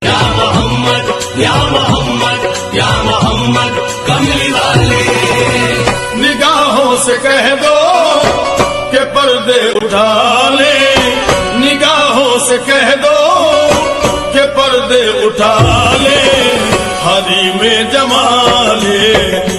या मोहम्मद या मोहम्मद या मोहम्मद कमली वाले। निगाहों से कह दो के पर्दे उठा ले, निगाहों से कह दो के पर्दे उठा ले, हरी में जमा ले।